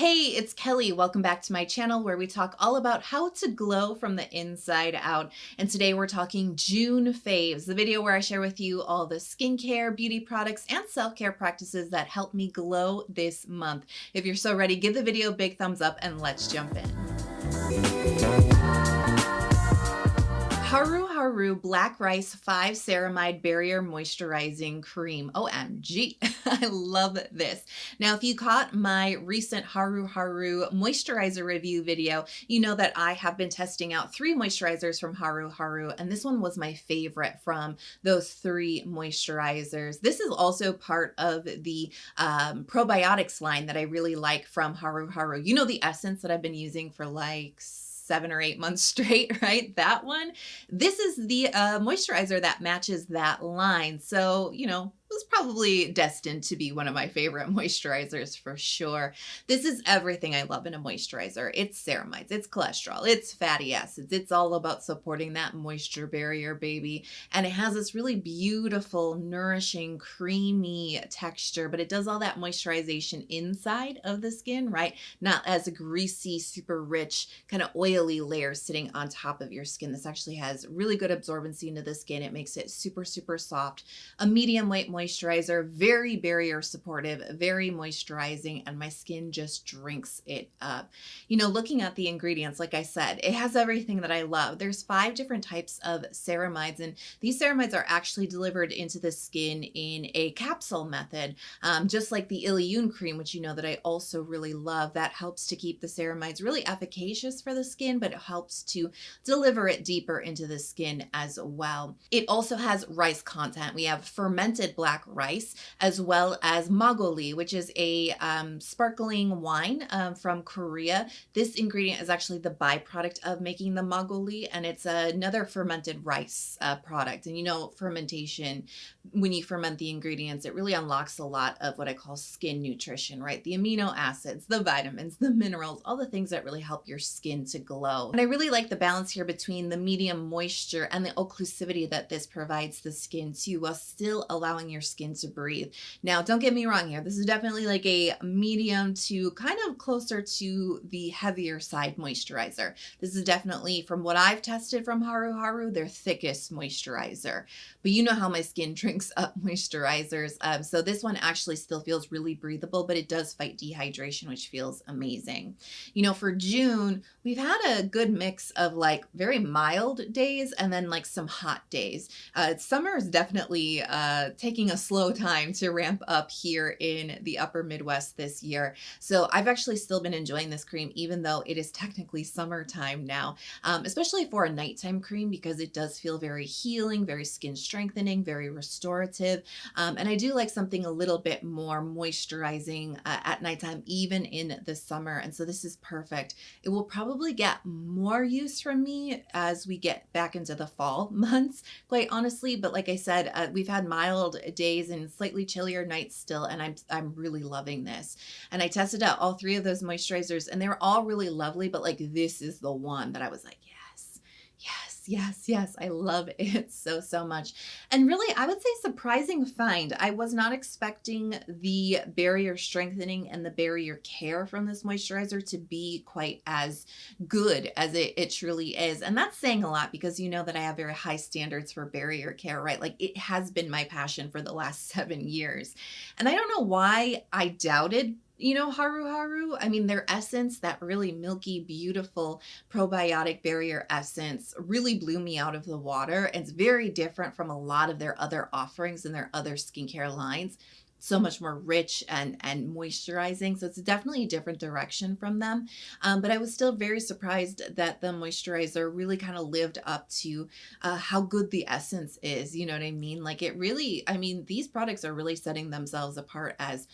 Hey, it's Kelly. Welcome back to my channel where we talk all about how to glow from the inside out. And today we're talking June faves, the video where I share with you all the skincare, beauty products, and self-care practices that help me glow this month. If you're so ready, give the video a big thumbs up and let's jump in. Haruharu Black Rice 5 Ceramide Barrier Moisturizing Cream. OMG, I love this. Now, if you caught my recent Haruharu moisturizer review video, you know that I have been testing out 3 moisturizers from Haruharu, and this one was my favorite from those 3 moisturizers. This is also part of the probiotics line that I really like from Haruharu. You know, the essence that I've been using for like 7 or 8 months straight, right? That one. This is the moisturizer that matches that line. So, you know, it was probably destined to be one of my favorite moisturizers for sure. This is everything I love in a moisturizer. It's ceramides, it's cholesterol, it's fatty acids. It's all about supporting that moisture barrier, baby. And it has this really beautiful, nourishing, creamy texture, but it does all that moisturization inside of the skin, right? Not as a greasy, super rich, kind of oily layer sitting on top of your skin. This actually has really good absorbency into the skin. It makes it super, super soft. A medium weight moisturizer, very barrier supportive, very moisturizing, and my skin just drinks it up. You know, looking at the ingredients, like I said, it has everything that I love. There's 5 different types of ceramides, and these ceramides are actually delivered into the skin in a capsule method, just like the Ilyun cream, which you know that I also really love. That helps to keep the ceramides really efficacious for the skin, but it helps to deliver it deeper into the skin as well. It also has rice content. We have fermented black rice, as well as magoli, which is a sparkling wine from Korea. This ingredient is actually the byproduct of making the magoli, and it's another fermented rice product. And you know, fermentation, when you ferment the ingredients, it really unlocks a lot of what I call skin nutrition, right? The amino acids, the vitamins, the minerals, all the things that really help your skin to glow. And I really like the balance here between the medium moisture and the occlusivity that this provides the skin to, while still allowing your skin to breathe. Now, don't get me wrong here. This is definitely like a medium to kind of closer to the heavier side moisturizer. This is definitely, from what I've tested from Haruharu, their thickest moisturizer. But you know how my skin drinks up moisturizers. So this one actually still feels really breathable, but it does fight dehydration, which feels amazing. You know, for June, we've had a good mix of like very mild days and then like some hot days. Summer is definitely taking a slow time to ramp up here in the upper Midwest this year. So I've actually still been enjoying this cream, even though it is technically summertime now, especially for a nighttime cream, because it does feel very healing, very skin strengthening, very restorative. And I do like something a little bit more moisturizing at nighttime, even in the summer. And so this is perfect. It will probably get more use from me as we get back into the fall months, quite honestly. But like I said, we've had mild days and slightly chillier nights still, and I'm really loving this. And I tested out all 3 of those moisturizers, and they were all really lovely, but like this is the one that I was like, yes, yes, yes, yes, I love it so much. And really, I would say surprising find. I was not expecting the barrier strengthening and the barrier care from this moisturizer to be quite as good as it truly is. And that's saying a lot, because you know that I have very high standards for barrier care, right? Like, it has been my passion for the last 7 years. And I don't know why I doubted, you know, Haruharu. I mean, their essence, that really milky, beautiful probiotic barrier essence, really blew me out of the water. It's very different from a lot of their other offerings and their other skincare lines. So much more rich and moisturizing. So it's definitely a different direction from them. But I was still very surprised that the moisturizer really kind of lived up to how good the essence is. You know what I mean? Like, it really, I mean, these products are really setting themselves apart as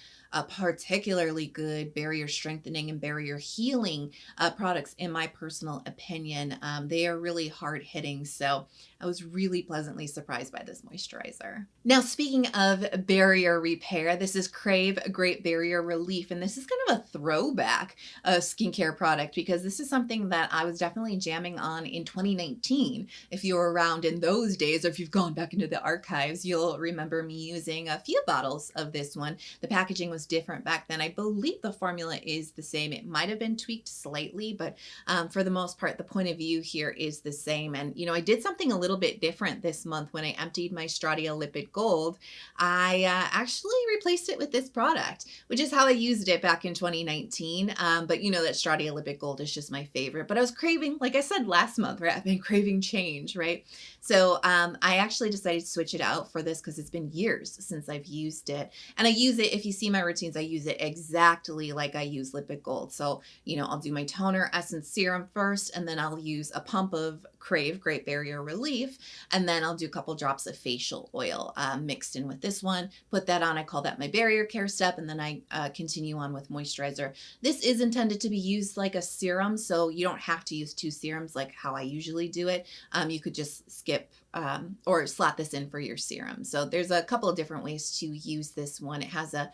particularly good barrier strengthening and barrier healing products, in my personal opinion. They are really hard hitting. So I was really pleasantly surprised by this moisturizer. Now, speaking of barrier repair, this is Krave Great Barrier Relief, and this is kind of a throwback skincare product, because this is something that I was definitely jamming on in 2019. If you were around in those days, or if you've gone back into the archives, you'll remember me using a few bottles of this one. The packaging was was different back then. I believe the formula is the same. It might have been tweaked slightly, but for the most part, the point of view here is the same. And, you know, I did something a little bit different this month when I emptied my Stratia Lipid Gold. I actually replaced it with this product, which is how I used it back in 2019. But you know that Stratia Lipid Gold is just my favorite. But I was craving, like I said last month, right? I've been craving change, right? So I actually decided to switch it out for this because it's been years since I've used it. And I use it, if you see my routines, I use it exactly like I use Lipid Gold. So, you know, I'll do my toner, essence, serum first, and then I'll use a pump of Krave, Great Barrier Relief, and then I'll do a couple drops of facial oil mixed in with this one. Put that on, I call that my barrier care step, and then I continue on with moisturizer. This is intended to be used like a serum, so you don't have to use 2 serums like how I usually do it. You could just skip or slot this in for your serum. So there's a couple of different ways to use this one. It has a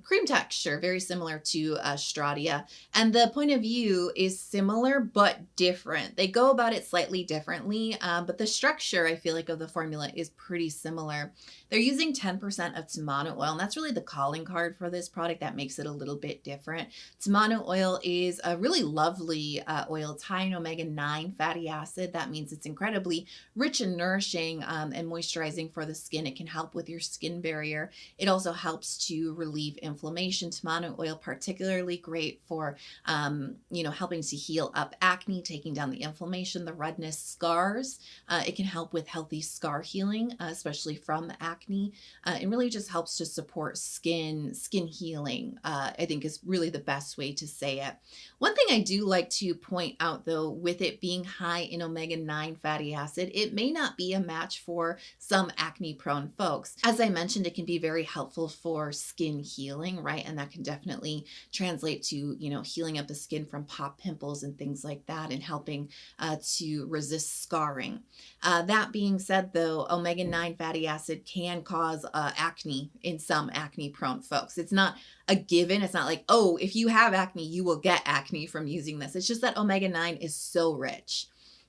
cream texture, very similar to Stratia. And the point of view is similar, but different. They go about it slightly differently, but the structure, I feel like, of the formula is pretty similar. They're using 10% of tomato oil, and that's really the calling card for this product that makes it a little bit different. Tomato oil is a really lovely oil. It's high in omega-9 fatty acid. That means it's incredibly rich and nourishing and moisturizing for the skin. It can help with your skin barrier. It also helps to relieve inflammation. Tomato oil particularly great for, you know, helping to heal up acne, taking down the inflammation, the redness, scars. It can help with healthy scar healing, especially from acne. It really just helps to support skin healing, I think is really the best way to say it. One thing I do like to point out though, with it being high in omega-9 fatty acid, it may not be a match for some acne prone folks. As I mentioned, it can be very helpful for skin healing, right? And that can definitely translate to, you know, healing up the skin from pop pimples and things like that, and helping to resist scarring. That being said though, omega-9 fatty acid can cause acne in some acne prone folks. It's not a given. It's not like, oh, if you have acne, you will get acne from using this. It's just that omega-9 is so rich.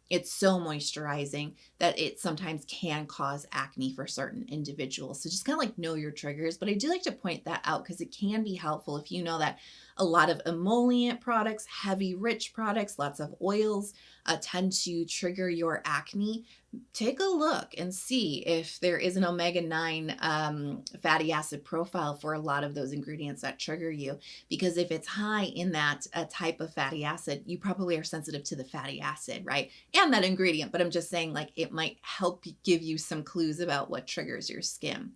It's so moisturizing that it sometimes can cause acne for certain individuals. So just kind of like know your triggers. But I do like to point that out because it can be helpful if you know that a lot of emollient products, heavy, rich products, lots of oils tend to trigger your acne. Take a look and see if there is an omega-9 fatty acid profile for a lot of those ingredients that trigger you. Because if it's high in that type of fatty acid, you probably are sensitive to the fatty acid, right? And that ingredient. But I'm just saying, like, it might help give you some clues about what triggers your skin.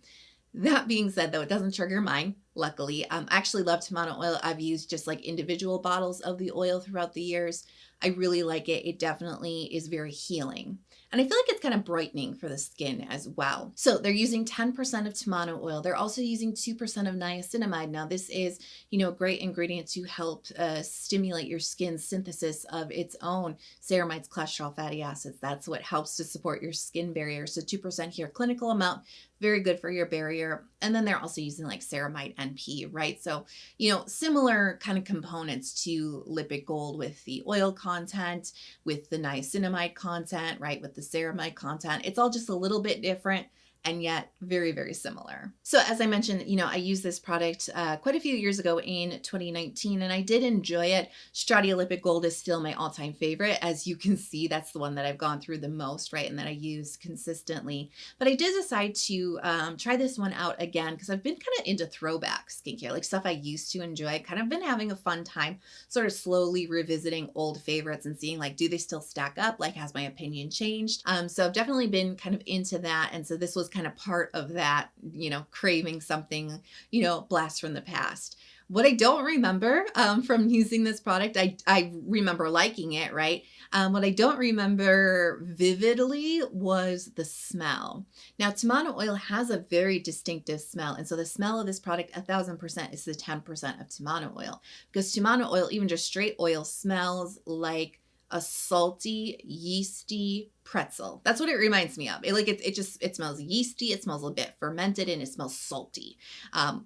That being said, though, it doesn't trigger mine, luckily. I actually love tomato oil. I've used just like individual bottles of the oil throughout the years. I really like it. It definitely is very healing. And I feel like it's kind of brightening for the skin as well. So they're using 10% of tomato oil. They're also using 2% of niacinamide. Now this is, you know, a great ingredient to help stimulate your skin's synthesis of its own ceramides, cholesterol, fatty acids. That's what helps to support your skin barrier. So 2% here, clinical amount, very good for your barrier. And then they're also using like ceramide NP, right? So, you know, similar kind of components to Lipid Gold with the oil content, with the niacinamide content, right? With the ceramide content. It's all just a little bit different, and yet very, very similar. So as I mentioned, you know, I used this product quite a few years ago in 2019, and I did enjoy it. Stratia Lipid Gold is still my all-time favorite. As you can see, that's the one that I've gone through the most, right? And that I use consistently. But I did decide to try this one out again because I've been kind of into throwback skincare, like stuff I used to enjoy. Kind of been having a fun time sort of slowly revisiting old favorites and seeing like, do they still stack up? Like, has my opinion changed? So I've definitely been kind of into that. And so this was kind of part of that, you know, craving something, you know, blast from the past. What I don't remember from using this product, I remember liking it, right? What I don't remember vividly was the smell. Now, tomato oil has a very distinctive smell. And so the smell of this product, 1000%, is the 10% of tomato oil. Because tomato oil, even just straight oil, smells like a salty, yeasty pretzel. That's what it reminds me of. It smells yeasty, it smells a bit fermented, and it smells salty,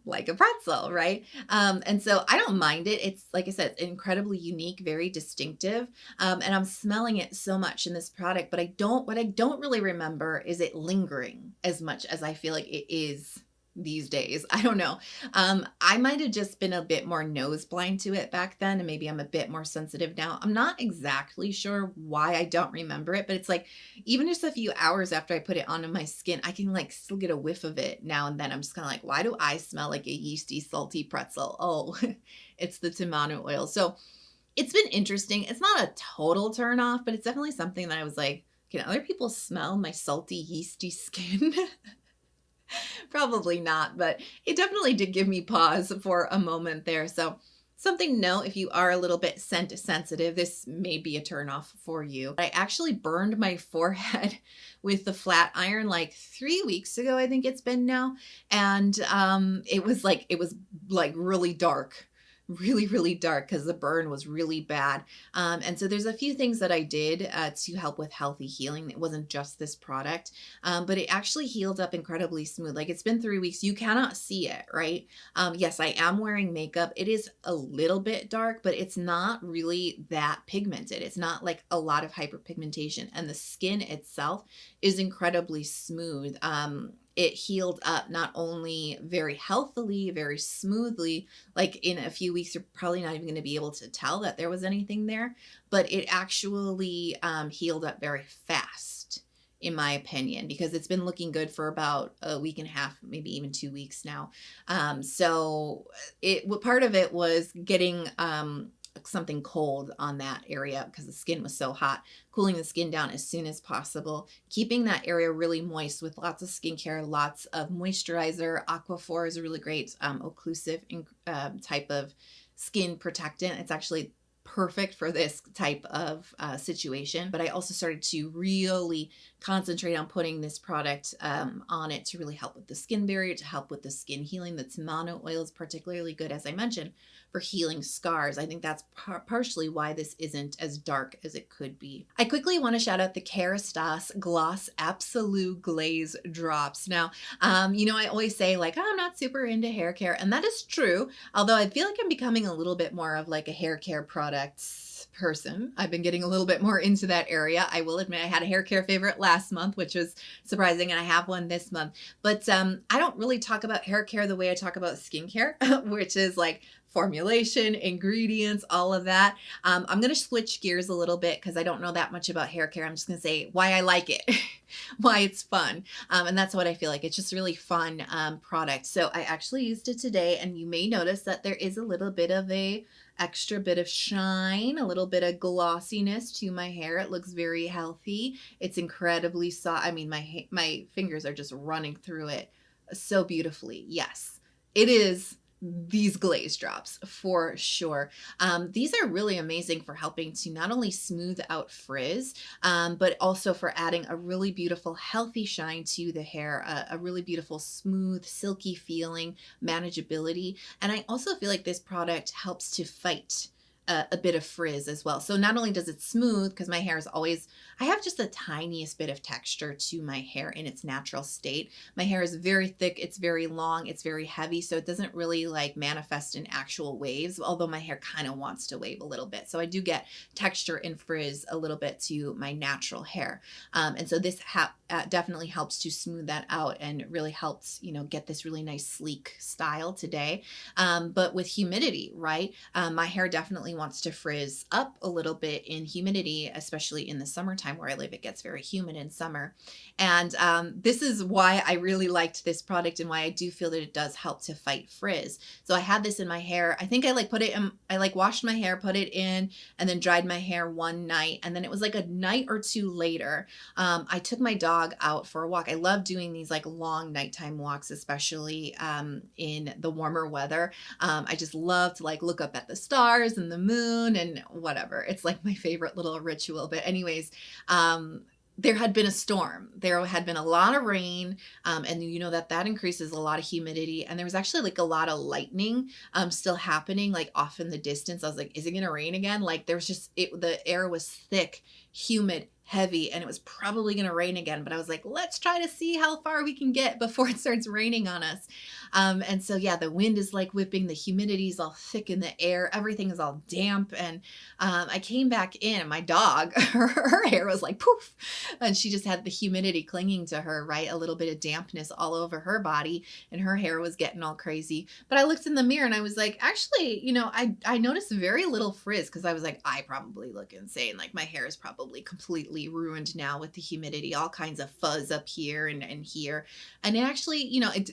like a pretzel, right? And so I don't mind it. It's, like I said, incredibly unique, very distinctive. And I'm smelling it so much in this product, but what I don't really remember is it lingering as much as I feel like it is these days. I don't know. I might have just been a bit more nose blind to it back then, and maybe I'm a bit more sensitive now. I'm not exactly sure why I don't remember it, but it's like even just a few hours after I put it onto my skin, I can like still get a whiff of it now and then. I'm just kind of like, why do I smell like a yeasty, salty pretzel? Oh, it's the tomato oil. So it's been interesting. It's not a total turn off, but it's definitely something that I was like, can other people smell my salty, yeasty skin? Probably not, but it definitely did give me pause for a moment there. So something to know if you are a little bit scent sensitive, this may be a turnoff for you. I actually burned my forehead with the flat iron like 3 weeks ago, I think it's been now. And it was like really dark. Really, really dark because the burn was really bad. And so there's a few things that I did to help with healthy healing. It wasn't just this product, but it actually healed up incredibly smooth. Like it's been 3 weeks. You cannot see it, right? Yes, I am wearing makeup. It is a little bit dark, but it's not really that pigmented. It's not like a lot of hyperpigmentation, and the skin itself is incredibly smooth. It healed up not only very healthily, very smoothly, like in a few weeks, you're probably not even going to be able to tell that there was anything there, but it actually healed up very fast, in my opinion, because it's been looking good for about a week and a half, maybe even 2 weeks now. So part of it was getting something cold on that area because the skin was so hot, cooling the skin down as soon as possible, keeping that area really moist with lots of skincare, lots of moisturizer. Aquaphor is a really great occlusive type of skin protectant. It's actually perfect for this type of situation. But I also started to really concentrate on putting this product on it to really help with the skin barrier, to help with the skin healing. The tomato oil is particularly good, as I mentioned, for healing scars. I think that's partially why this isn't as dark as it could be. I quickly want to shout out the Kerastase Gloss Absolute Glaze Drops. Now, I always say like, oh, I'm not super into hair care, and that is true. Although I feel like I'm becoming a little bit more of like a hair care products person. I've been getting a little bit more into that area. I will admit I had a hair care favorite last month, which was surprising, and I have one this month. But I don't really talk about hair care the way I talk about skincare, which is like formulation, ingredients, all of that. I'm going to switch gears a little bit because I don't know that much about hair care. I'm just going to say why I like it, why it's fun. And that's what I feel like. It's just really fun product. So I actually used it today, and you may notice that there is a little bit of a extra bit of shine, a little bit of glossiness to my hair. It looks very healthy. It's incredibly soft. I mean, my fingers are just running through it so beautifully. Yes, it is these glaze drops for sure. These are really amazing for helping to not only smooth out frizz, but also for adding a really beautiful, healthy shine to the hair, a really beautiful, smooth, silky feeling, manageability. And I also feel like this product helps to fight a bit of frizz as well. So not only does it smooth, because my hair is always, I have just the tiniest bit of texture to my hair in its natural state. My hair is very thick, it's very long, it's very heavy, so it doesn't really like manifest in actual waves, although my hair kind of wants to wave a little bit. So I do get texture and frizz a little bit to my natural hair. And so this definitely helps to smooth that out and really helps, get this really nice sleek style today. But with humidity, right? My hair definitely wants to frizz up a little bit in humidity, especially in the summertime where I live. It gets very humid in summer. And this is why I really liked this product and why I do feel that it does help to fight frizz. So I had this in my hair. I think I washed my hair, put it in, and then dried my hair one night. And then it was like a night or two later, I took my dog out for a walk. I love doing these like long nighttime walks, especially in the warmer weather. I just love to like look up at the stars and the moon and whatever. It's like my favorite little ritual. But anyways, there had been a storm. There had been a lot of rain, and that increases a lot of humidity. And there was actually like a lot of lightning still happening, like off in the distance. I was like, is it going to rain again? Like there's just, the air was thick, humid, heavy and it was probably going to rain again, but I was like, let's try to see how far we can get before it starts raining on us. And so, yeah, the wind is like whipping, the humidity is all thick in the air, everything is all damp. And I came back in and my dog, her hair was like poof, and she just had the humidity clinging to her, right? A little bit of dampness all over her body, and her hair was getting all crazy. But I looked in the mirror and I was like, actually, I noticed very little frizz, because I was like, I probably look insane. Like my hair is probably completely ruined now with the humidity, all kinds of fuzz up here and here. And it actually,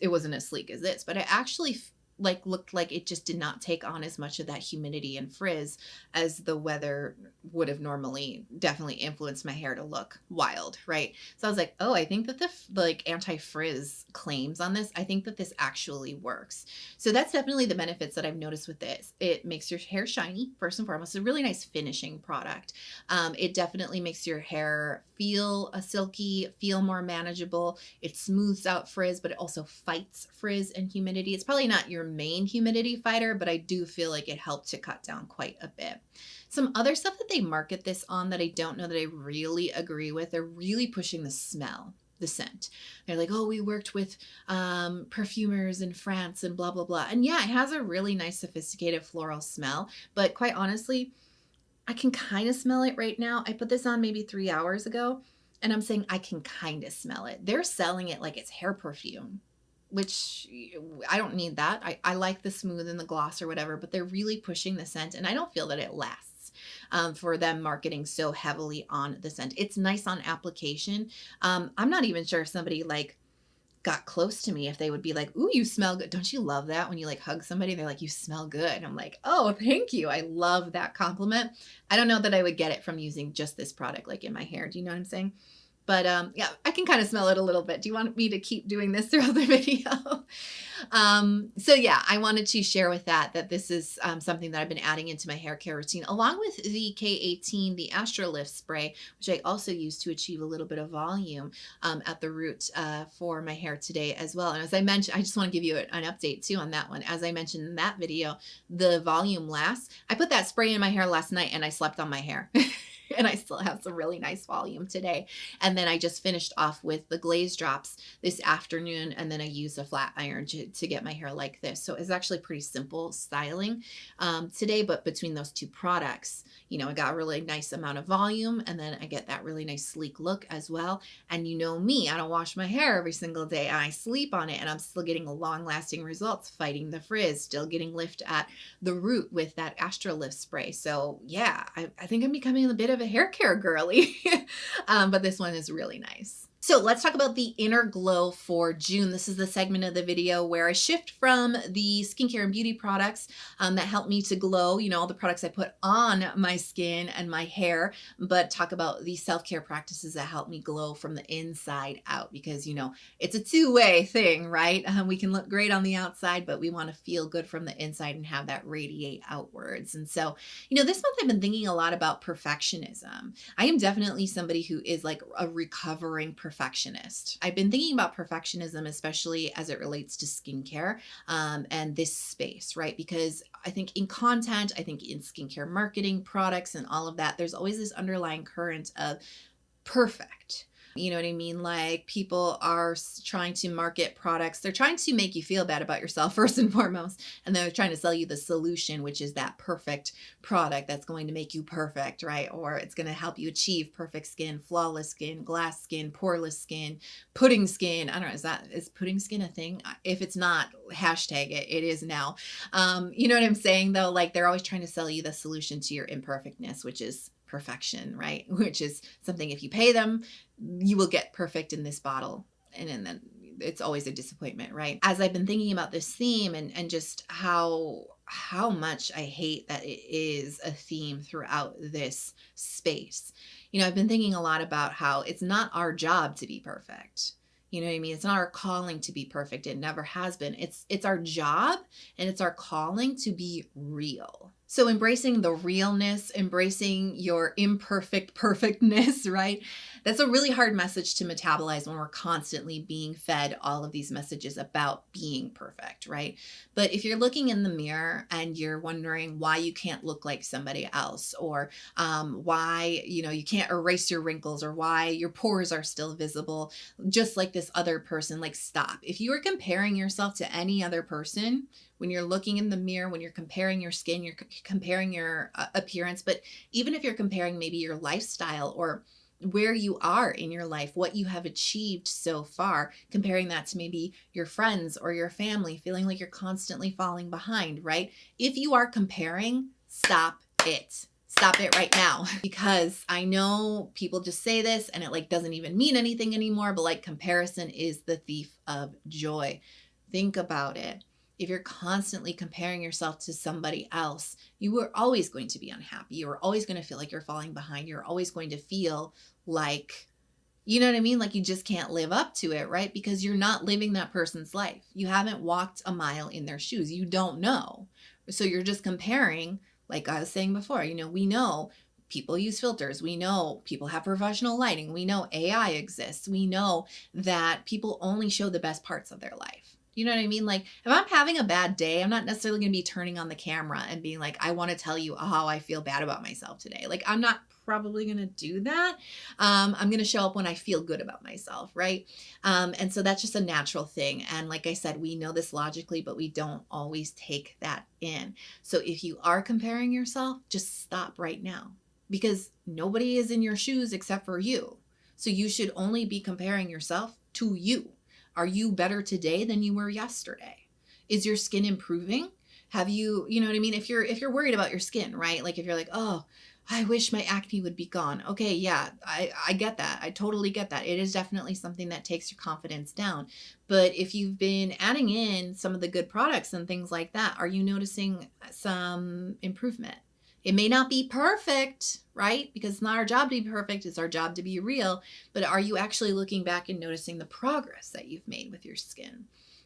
it wasn't as sleek as this, but it actually looked like it just did not take on as much of that humidity and frizz as the weather would have normally definitely influenced my hair to look wild, right? So I was like, oh, I think that the anti-frizz claims on this, I think that this actually works. So that's definitely the benefits that I've noticed with this. It makes your hair shiny, first and foremost. It's a really nice finishing product. It definitely makes your hair feel silky, feel more manageable. It smooths out frizz, but it also fights frizz and humidity. It's probably not your main humidity fighter, but I do feel like it helped to cut down quite a bit. Some other stuff that they market this on that I don't know that I really agree with, they're really pushing the smell, the scent. They're like, oh, we worked with perfumers in France and blah, blah, blah. And yeah, it has a really nice sophisticated floral smell, but quite honestly, I can kind of smell it right now. I put this on maybe 3 hours ago, and I'm saying I can kind of smell it. They're selling it like it's hair perfume, which I don't need that. I like the smooth and the gloss or whatever, but they're really pushing the scent, and I don't feel that it lasts for them marketing so heavily on the scent. It's nice on application. I'm not even sure if somebody got close to me, if they would be like, ooh, you smell good. Don't you love that when you hug somebody and they're like, you smell good? And I'm like, oh, thank you. I love that compliment. I don't know that I would get it from using just this product in my hair. Do you know what I'm saying? But yeah, I can kind of smell it a little bit. Do you want me to keep doing this throughout the video? So yeah, I wanted to share with that this is something that I've been adding into my hair care routine, along with the K18, the Astro Lift spray, which I also use to achieve a little bit of volume at the root for my hair today as well. And as I mentioned, I just want to give you an update too on that one. As I mentioned in that video, the volume lasts. I put that spray in my hair last night and I slept on my hair. And I still have some really nice volume today. And then I just finished off with the Glaze drops this afternoon, and then I used a flat iron to get my hair like this. So it's actually pretty simple styling today, but between those two products, I got a really nice amount of volume, and then I get that really nice sleek look as well. And you know me, I don't wash my hair every single day. I sleep on it, and I'm still getting long-lasting results, fighting the frizz, still getting lift at the root with that Astro Lift spray. So yeah, I think I'm becoming a bit of a hair care girly, but this one is really nice. So let's talk about the inner glow for June. This is the segment of the video where I shift from the skincare and beauty products that help me to glow, all the products I put on my skin and my hair, but talk about the self-care practices that help me glow from the inside out, because, it's a two-way thing, right? We can look great on the outside, but we want to feel good from the inside and have that radiate outwards. And so, this month I've been thinking a lot about perfectionism. I am definitely somebody who is a recovering perfectionist. I've been thinking about perfectionism, especially as it relates to skincare and this space, right? Because I think in content, I think in skincare marketing, products, and all of that, there's always this underlying current of perfect. You know what I mean? People are trying to market products. They're trying to make you feel bad about yourself first and foremost. And they're trying to sell you the solution, which is that perfect product that's going to make you perfect, right? Or it's going to help you achieve perfect skin, flawless skin, glass skin, poreless skin, pudding skin. I don't know. Is pudding skin a thing? If it's not, hashtag it. It is now. You know what I'm saying though? They're always trying to sell you the solution to your imperfectness, which is perfection, right? Which is something, if you pay them, you will get perfect in this bottle. And then it's always a disappointment, right? As I've been thinking about this theme and just how much I hate that it is a theme throughout this space. I've been thinking a lot about how it's not our job to be perfect. You know what I mean? It's not our calling to be perfect. It never has been. It's our job and it's our calling to be real. So embracing the realness, embracing your imperfect perfectness, right? That's a really hard message to metabolize when we're constantly being fed all of these messages about being perfect, right? But if you're looking in the mirror and you're wondering why you can't look like somebody else, or why, you can't erase your wrinkles, or why your pores are still visible, just like this other person, like, stop. If you are comparing yourself to any other person, when you're looking in the mirror, when you're comparing your skin, you're comparing your appearance, but even if you're comparing maybe your lifestyle or where you are in your life, what you have achieved so far, comparing that to maybe your friends or your family, feeling like you're constantly falling behind, right? If you are comparing, stop it. Stop it right now. Because I know people just say this and it like doesn't even mean anything anymore, but like, comparison is the thief of joy. Think about it. If you're constantly comparing yourself to somebody else, you are always going to be unhappy. You're always going to feel like you're falling behind. You're always going to feel like, you know what I mean? Like you just can't live up to it, right? Because you're not living that person's life. You haven't walked a mile in their shoes. You don't know. So you're just comparing, like I was saying before, we know people use filters. We know people have professional lighting. We know AI exists. We know that people only show the best parts of their life. You know what I mean? Like if I'm having a bad day, I'm not necessarily going to be turning on the camera and being like, I want to tell you how I feel bad about myself today. Like I'm not probably going to do that. I'm going to show up when I feel good about myself. Right. And so that's just a natural thing. And like I said, we know this logically, but we don't always take that in. So if you are comparing yourself, just stop right now, because nobody is in your shoes except for you. So you should only be comparing yourself to you. Are you better today than you were yesterday? Is your skin improving? Have you, you know what I mean? If you're worried about your skin, right? Like if you're like, oh, I wish my acne would be gone. Okay, yeah, I get that. I totally get that. It is definitely something that takes your confidence down. But if you've been adding in some of the good products and things like that, are you noticing some improvement? It may not be perfect, right? Because it's not our job to be perfect. It's our job to be real. But are you actually looking back and noticing the progress that you've made with your skin?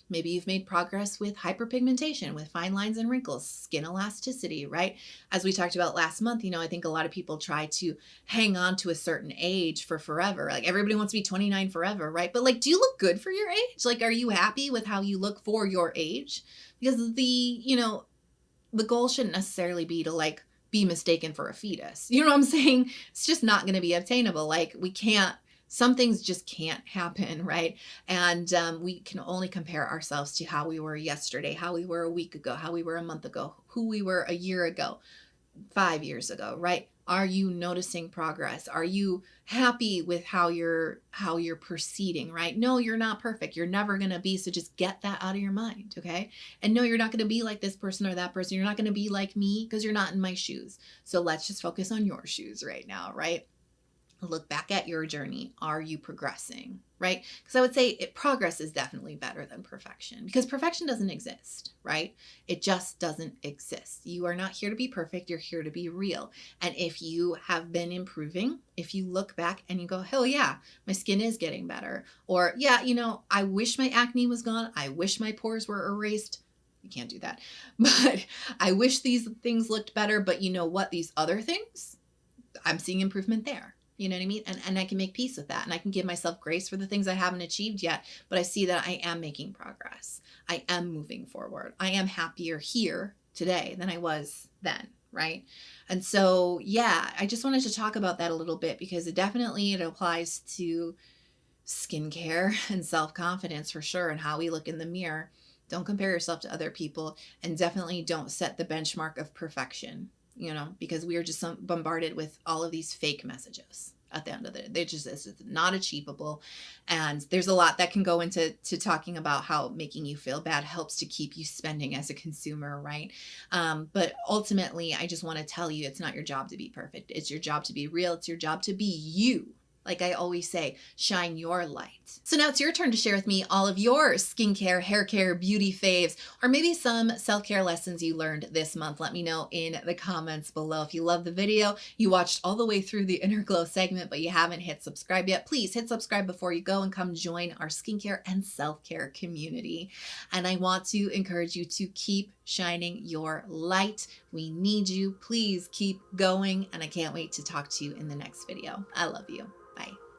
Maybe you've made progress with hyperpigmentation, with fine lines and wrinkles, skin elasticity, right? As we talked about last month, I think a lot of people try to hang on to a certain age for forever. Like everybody wants to be 29 forever, right? But like, do you look good for your age? Like, are you happy with how you look for your age? Because the goal shouldn't necessarily be to like, be mistaken for a fetus. You know what I'm saying? It's just not going to be obtainable. Like some things just can't happen, right? And we can only compare ourselves to how we were yesterday, how we were a week ago, how we were a month ago, who we were a year ago, 5 years ago, right? Are you noticing progress? Are you happy with how you're proceeding, right? No, you're not perfect. You're never going to be. So just get that out of your mind. Okay. And no, you're not going to be like this person or that person. You're not going to be like me because you're not in my shoes. So let's just focus on your shoes right now, right? Look back at your journey. Are you progressing, right? Because I would say progress is definitely better than perfection, because perfection doesn't exist, right? It just doesn't exist. You are not here to be perfect. You're here to be real. And if you have been improving, if you look back and you go, hell yeah, my skin is getting better. Or yeah, I wish my acne was gone. I wish my pores were erased. You can't do that. But I wish these things looked better. But you know what? These other things, I'm seeing improvement there. You know what I mean? And I can make peace with that. And I can give myself grace for the things I haven't achieved yet. But I see that I am making progress. I am moving forward. I am happier here today than I was then, right? And so, yeah, I just wanted to talk about that a little bit, because it applies to skincare and self-confidence for sure, and how we look in the mirror. Don't compare yourself to other people, and definitely don't set the benchmark of perfection. Because we are just bombarded with all of these fake messages at the end of the day. It's not achievable. And there's a lot that can go into talking about how making you feel bad helps to keep you spending as a consumer, right? But ultimately, I just want to tell you, it's not your job to be perfect. It's your job to be real. It's your job to be you. Like I always say, shine your light. So now it's your turn to share with me all of your skincare, hair care, beauty faves, or maybe some self-care lessons you learned this month. Let me know in the comments below. If you love the video, you watched all the way through the Inner Glow segment, but you haven't hit subscribe yet, please hit subscribe before you go and come join our skincare and self-care community. And I want to encourage you to keep shining your light. We need you. Please keep going. And I can't wait to talk to you in the next video. I love you. Bye.